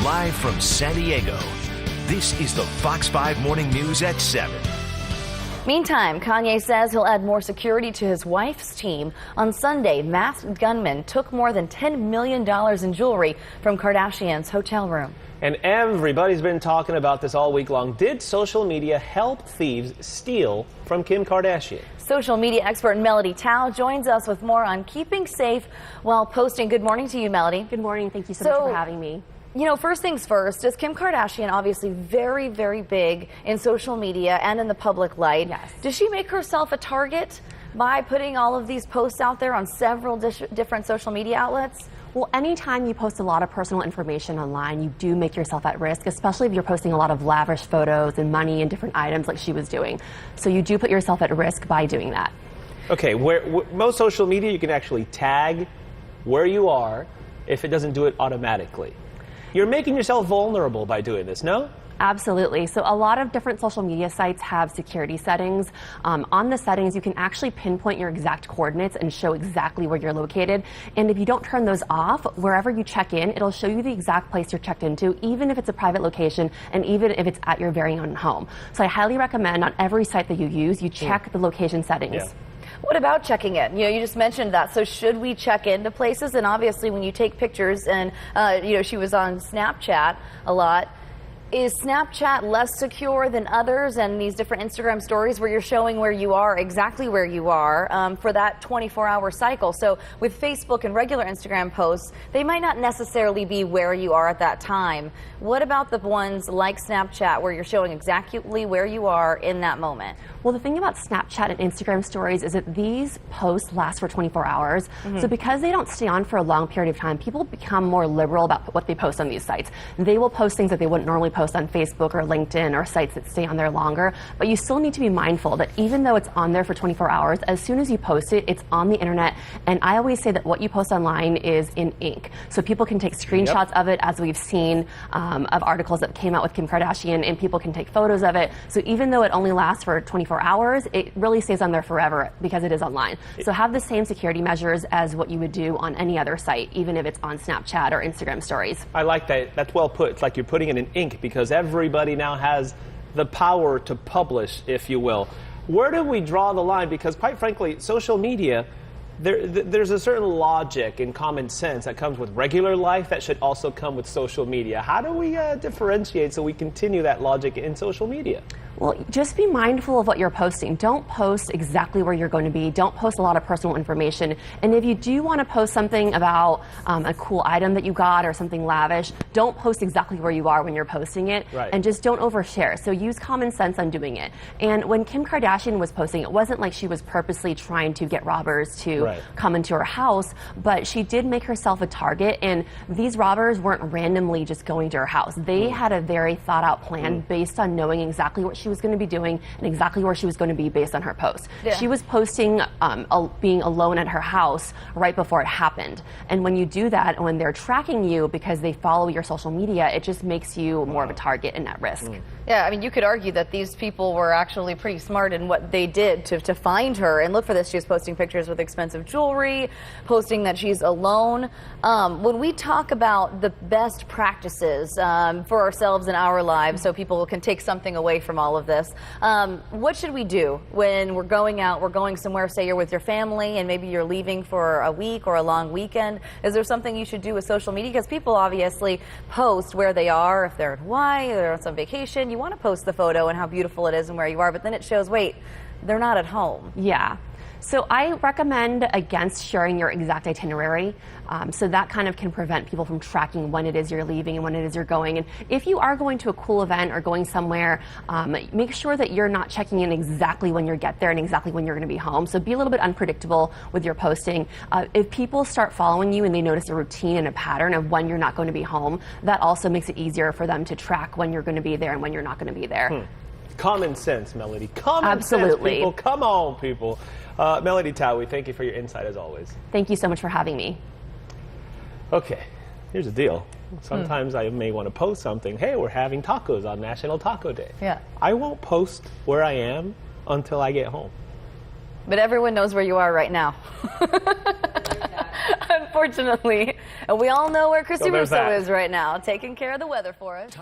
Live from San Diego, this is the Fox 5 Morning News at 7. Meantime, Kanye says he'll add more security to his wife's team. On Sunday, masked gunmen took more than $10 million in jewelry from Kardashian's hotel room. And everybody's been talking about this all week long. Did social media help thieves steal from Kim Kardashian? Social media expert Melodie joins us with more on keeping safe while posting. Good morning to you, Melodie. Good morning. Thank you so much for having me. You know, first things first, is Kim Kardashian obviously very, very big in social media and in the public light? Yes. Does she make herself a target by putting all of these posts out there on several different social media outlets? Well, anytime you post a lot of personal information online, you do make yourself at risk, especially if you're posting a lot of lavish photos and money and different items like she was doing. So you do put yourself at risk by doing that. Okay, most social media, you can actually tag where you are if it doesn't do it automatically. You're making yourself vulnerable by doing this, no? Absolutely. So a lot of different social media sites have security settings. On the settings, you can actually pinpoint your exact coordinates and show exactly where you're located. And if you don't turn those off, wherever you check in, it'll show you the exact place you're checked into, even if it's a private location and even if it's at your very own home. So I highly recommend on every site that you use, you check the location settings. Yeah. What about checking in? You know, you just mentioned that. So should we check into places? And obviously when you take pictures and, you know, she was on Snapchat a lot. Is Snapchat less secure than others and these different Instagram stories where you're showing where you are, exactly where you are for that 24-hour cycle? So with Facebook and regular Instagram posts, they might not necessarily be where you are at that time. What about the ones like Snapchat where you're showing exactly where you are in that moment? Well, the thing about Snapchat and Instagram stories is that these posts last for 24 hours. So because they don't stay on for a long period of time, people become more liberal about what they post on these sites. They will post things that they wouldn't normally post on Facebook or LinkedIn or sites that stay on there longer. But you still need to be mindful that even though it's on there for 24 hours, as soon as you post it, it's on the internet. And I always say that what you post online is in ink. So people can take screenshots of it, as we've seen of articles that came out with Kim Kardashian, and people can take photos of it. So even though it only lasts for 24 hours, it really stays on there forever because it is online. So have the same security measures as what you would do on any other site, even if it's on Snapchat or Instagram stories. I like that. That's well put. It's like you're putting it in ink because everybody now has the power to publish, if you will. Where do we draw the line? Because quite frankly, social media, there's a certain logic and common sense that comes with regular life that should also come with social media. How do we differentiate so we continue that logic in social media? Well, just be mindful of what you're posting. Don't post exactly where you're going to be. Don't post a lot of personal information. And if you do want to post something about a cool item that you got or something lavish, don't post exactly where you are when you're posting it. Right. And just don't overshare. So use common sense on doing it. And when Kim Kardashian was posting, it wasn't like she was purposely trying to get robbers to come into her house, but she did make herself a target. And these robbers weren't randomly just going to her house. They had a very thought out plan based on knowing exactly what she was going to be doing and exactly where she was going to be based on her post. She was posting being alone at her house right before it happened. And when you do that, and when they're tracking you because they follow your social media, it just makes you more of a target and at risk. Yeah, I mean, you could argue that these people were actually pretty smart in what they did to find her. And look for this, she was posting pictures with expensive jewelry, posting that she's alone. When we talk about the best practices for ourselves in our lives so people can take something away from all of this, what should we do when we're going out, we're going somewhere, say you're with your family and maybe you're leaving for a week or a long weekend? Is there something you should do with social media? Because people obviously post where they are. If they're in Hawaii or they're on some vacation, you want to post the photo and how beautiful it is and where you are, but then it shows, wait, they're not at home. Yeah. So I recommend against sharing your exact itinerary. So that kind of can prevent people from tracking when it is you're leaving and when it is you're going. And if you are going to a cool event or going somewhere, make sure that you're not checking in exactly when you get there and exactly when you're going to be home. So be a little bit unpredictable with your posting. If people start following you and they notice a routine and a pattern of when you're not going to be home, that also makes it easier for them to track when you're going to be there and when you're not going to be there. Common sense, Melodie. Common sense, people. Come on, people. Melodie, we thank you for your insight as always. Thank you so much for having me. Okay, here's the deal. Sometimes I may want to post something. Hey, we're having tacos on National Taco Day. Yeah. I won't post where I am until I get home. But everyone knows where you are right now. unfortunately. And we all know where Christy So there's Russo that. is right now, taking care of the weather for us.